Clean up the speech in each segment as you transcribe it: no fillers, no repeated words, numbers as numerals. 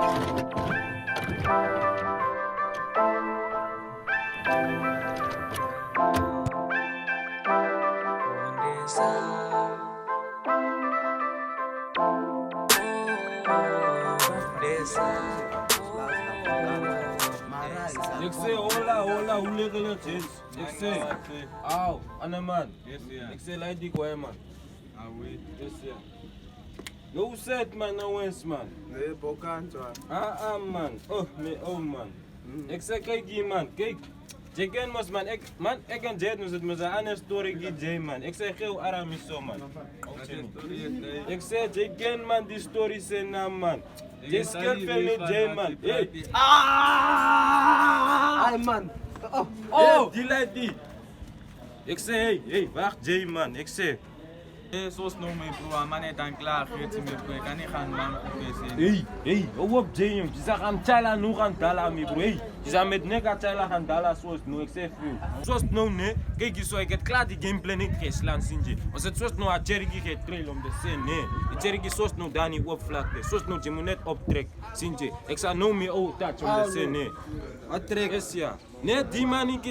Ik zei hola, hoe liggen je jeans? Ik zei, auw, Anneman. Ik zei, laat die kwaai man. Yes, ja. Yo set man, nou eens man. Nee, Bokan, Man. Oh man. Ik zei, kijk hier man, kijk. Je kent ons man, ik en Jet moest het met zijn andere story die man. Ik zei, geel Aramis zo man. Ik zei, je kent man die story zijn naam man. Je skelt veel met J man. Hey. Ay man. Oh, die leidt die. Ik zei, hey, wacht J man. Ik zei. Zoals nou mijn broer, man is dan klaar, geeft hij me broer. Ik kan niet gaan man opgeven. Hey, hou op J jong. Je zegt aan Chala nu gaan dala mi bro. Hey, je zegt met neka Chala gaan dala zoals nu. Ik zeg veel. Zoals nou nee, kijk je zo, ik heb klaar die gameplay niet geslaan sinje. Als het zoals nou a Cherokee gaat trail om de zin, nee. Die Cherokee zoals nou daar niet opvlakte. Zoals nou je moet net optrekken, sinje. Ik zeg nou meer oh touch om de zin, nee. Wat trek? Yes ja. Nee,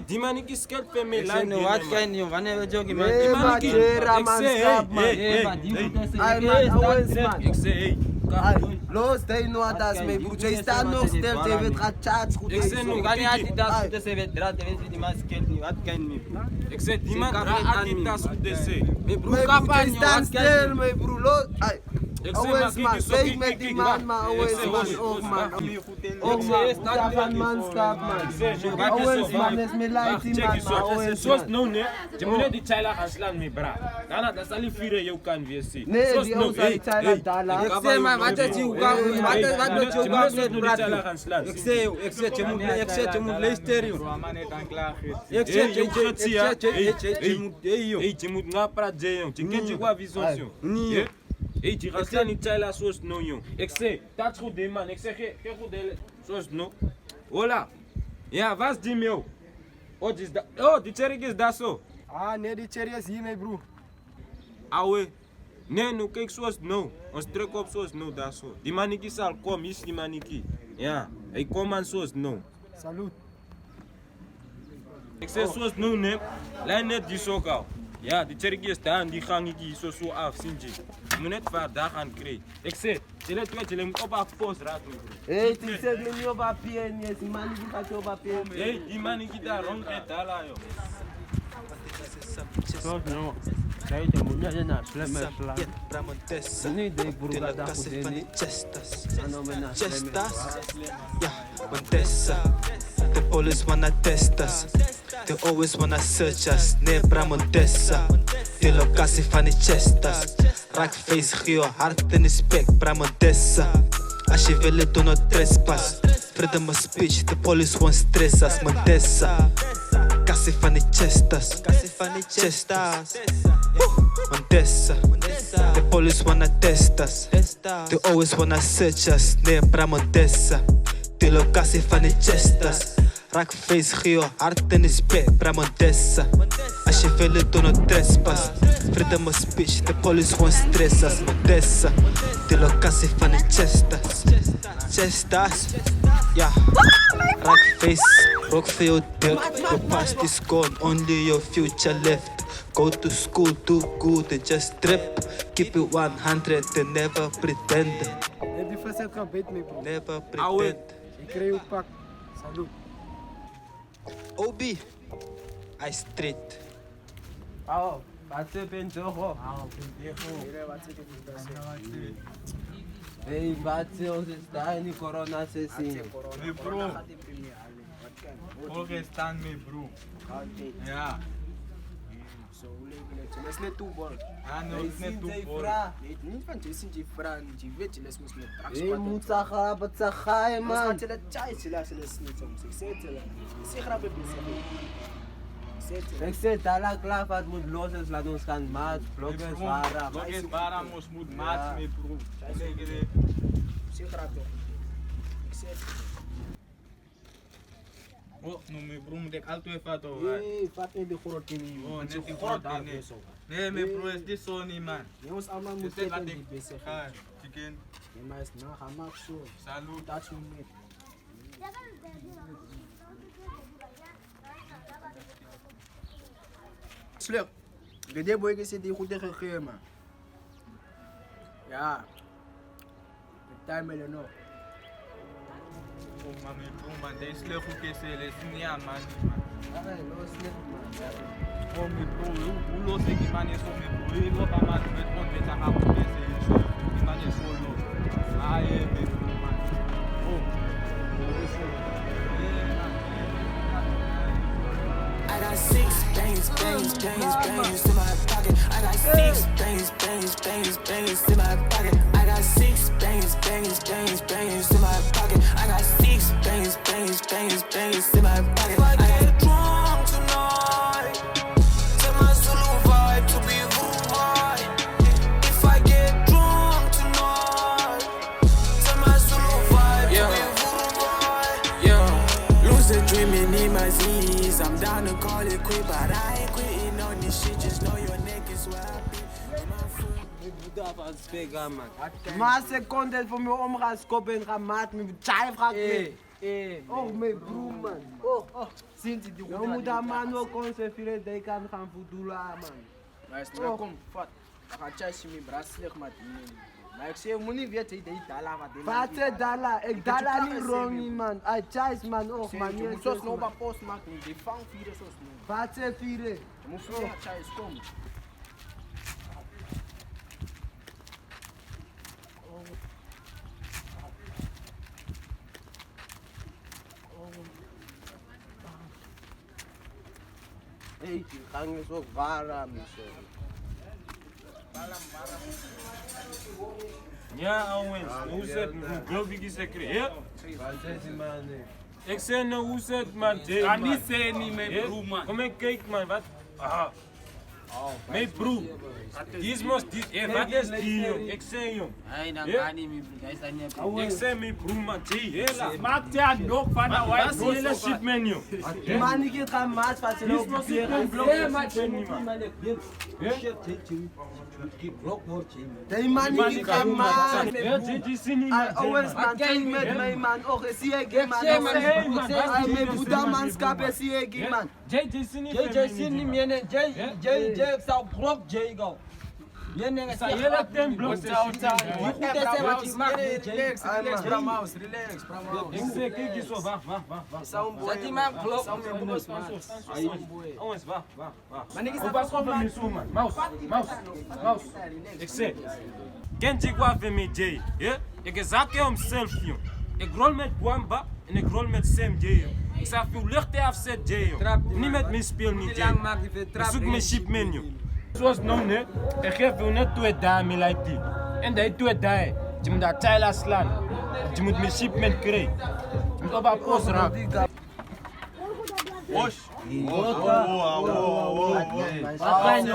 die maniki skelt veel meer lang. Nu, wat kan je, wanneer we joggen man? Nee, maar Jera man, stap man. Ay man, awens man. Ik zeg, hey. Los, they know what that's me, bro. Je staat nog stil, je weet gaat chat goed. Ik zeg Ik kan niet altijd dat goed te zeggen, draad, je weet die man skelt niet, wat kan je? Ik zeg, die man draait niet dat goed te zeggen. Mijn broer, Mijn kap broer, aan je je, staat wat kan je? stil, mijn broer. Los, ay. Ik zeg, Awens maar man, kijk, kijk met die man, maar awens man, ook man. Ook man, stap van man, stap man. Awens man, is me like die man, maar awens Zoals man. nou, nee, je moet net die Chila gaan slaan met bra. Daarna, dat zal je vieren, je kan weer zien. Nee, die ook zijn China dala. Ik zeg maar, wat is je wat doet je ook met Chila praten? gaan slaan. Ik zeg, je moet luisteren. Man is dan klaar. Ik Hey, je gaat zien, ja. zeg, Je moet naar praten, jong. Je kent je wat visie, jong. Nee. Hey, je gaat slaan niet Chila zoals nou, jong. Ik zeg, dat is goed, man. Ik zeg, geen goed delen zoals nou. Hola. Ja, wat is die meeuw? Oh, die Cherokee is dat zo. Ah, nee, die cherry is hier, mijn broer. Awe. Nee, nu kijk zoals nou. Ons trek op zoals nou, dat zo. Die maniki zal komen, is die maniki. Ja, hij komt aan zoals nou. Salut. Ik zeg zoals nou, nee. Lijn net die zo gauw. Ja, die Cherokee is daar en die gang ik hier zo af, Sintje. Je moet net vaar daar gaan krijgen. Ik zeg, je moet op haar post raden. Hey, die zegt me niet op papier, nee, die man die gaat op papier. Hey, die maniki daar rond gaat daar, joh. Zoals nou, kijk je moet niet naar slim met slaan. Nu de broer dat daar goed in is. En dan ben naar slim met Yeah, Montesa. The police wanna test us. They always wanna search us. Nebra Montesa. De locatie van die chestas. Raak face, geo, hart en respect. Bra Montesa. Als je wil het, doe not trespass. Freedom of speech, the police won't stress us. Montesa. Kassie van die chestas. Chestas. Montesa. The police wanna test us. They always wanna search us. Nebra Montesa. De locatie van die chestas. Raak face, geo, hart en respect. Bra Montesa. Als je wil het, doe not trespass. Freedom of speech, the police won't stress us. Montesa. De locatie van die chestas. Chestas. Yeah. Raak face, rock veel dirt. Your past is gone, only your future left. Go to school, do good and just trip. Keep it 100 and never pretend. Die facet gaat beet mee, bro. Never Ouwe. pretend. Ik kreeg je pak. Salut. Obi, I street. Oh, wat ze bent zo hoor. Hey, wat ze ons is daar in die corona sessie. Mijn broer, volgens staan mijn broer. Ja. Dat is net toe, bol. Ah, nou, het is net toe voor. Nee, niet van Jason J. Fran, J. weet je, les moest met Hey, moet ze gaan, wat ze gaan, man. man. Je dat chai, ze laat ze les niet soms. Ik zei het je. Ik zeg graag bij Ik zeg, daar klaar wat moet los is, laat ons gaan maat, vloggers, vara. Vloggers, vara, moet maat, mijn broer. Ik zeg graag toch. Ik zeg het. Oh, nou, mijn broer moet ik altijd wat over. Nee, vat in de grote niet. Oh, net die grote, nee. Nee, mijn broer is dit zo niet, man. Jongens, allemaal Dus moeten dit laat het ik niet bezig. gaan. Ik Ken. Mais na hamak so. Salut. Touch me. Sluk. Gede boy ke sit goed gegee man. Ja. Time me no. Oh man, man, deze leuk hoe is het? Is niet aan man. Hey, no slip man. Oh my bro, hoe los ik die man is om me bro? Je loopt aan man met gewoon met haar hoe is het? Die man is zo los. Ah ja, me bro man. Oh. I got 6 bangs in my pocket. I got 6 bangs in my pocket. I got 6 bangs in my pocket. I got 6 bangs in my pocket. I get drunk tonight. Tell my Zulu vibe to be high. If I get drunk tonight, tell my Zulu vibe to be high. Yeah, lucid dreaming in my Z's. I'm down to call it quit, but I ain't quitting on this shit. Just know your neck is where I be. Maar seconde voor me om gaan skoppen en gaan maat me chive gaat mee. Oh mijn broer man. Oh. Sinds die goed. Je moet dat man ook conserveren dat je kan gaan voedoelen man. Maar is nou kom, vat. Ga chase me bracelet met me. Maar ik zeg moet niet weten dat je dala wat doen. Wat is dala? Ik dala niet wrong man. I chase man ook man. Je moet zo snel op post maken. Die vang vieren zo snel. Wat is vieren? Je moet vieren chase kom. Hey, die gang is ook warm. Ja, Owens, hoe zit het? Geloof ik is secret, ja? Ik zeg nou, hoe zit het man? Ga niet zeggen niet mijn broer man. Kom en kijk man, wat? Mijn broer. Dit wat is die jong? Ik zeg jong. Hey, dan kan niet meer broer, hij is daar niet op. Ik zeg mijn broer man, hela. Maak je aan nog van de Wat is die hele shit man jong? Die man die gaat maat van zijn Dit was niet een blok. Die man die gaat maat. Dit is niet man. Owens man, kijk met mij man. Och, zie ik man. Mijn Boeddha manskap, zie ik man. JJ Sini man. Jay zou brok Jay go. Sa hele ten blok. Relax, Bramaus. Ik zeg, kijk eens zo, wacht. Zet die man blok. Owens, wacht. Pas op met zo man. Mouse. Ik zeg, kent je wat van mij Jay? Ik zak hem zelf jong. Ik rol met Wamba en ik rol met Sam Jay jong. Ik zeg veel lucht afzet Jay jong. Niet met mij speel niet Jay. Ik zoek mijn shipman jong. Zoals nou nee, ik geef je net 2 dames like die. En die 2 dames, je moet dat tijla slaan. Je moet mijn shipment krijgen. Je moet op een post raken. Wash. Ja, wat kan je?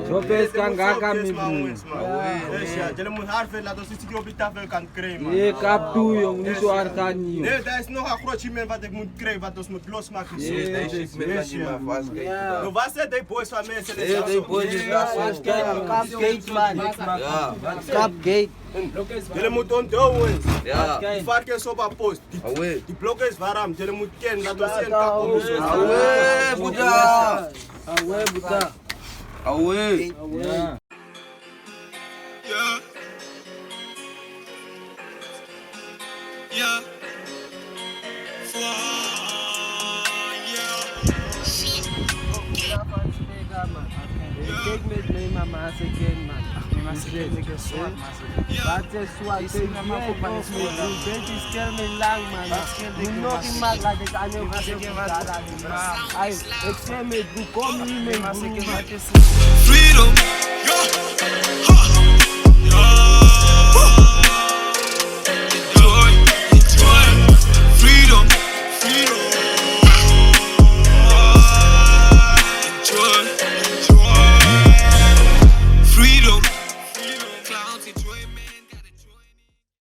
Zo best kan gaga met broer. Je moet haar veel laten zien dat je op die tafel kan krijgen. Je kap toe jong, niet zo hard kan je. Nee, dat is nog een groot shipment wat ik moet krijgen, wat ons moet losmaken. Nou, wat zijn die boys van mensen? Die boys is vast. Kijk man. Kap gate. Jullie moeten onthouden. Die varkens op een post. Die blokken is warm. Jullie moeten kennen dat we zijn kap om ons. Boeddha. Yeah. Kijk met mij mama als ik ken man. Wat is zwart? Dit is kelme lang man. Moet nog iemand laten ik aan jou zeggen. Ik zeg met broer, kom hier met broer. Freedom.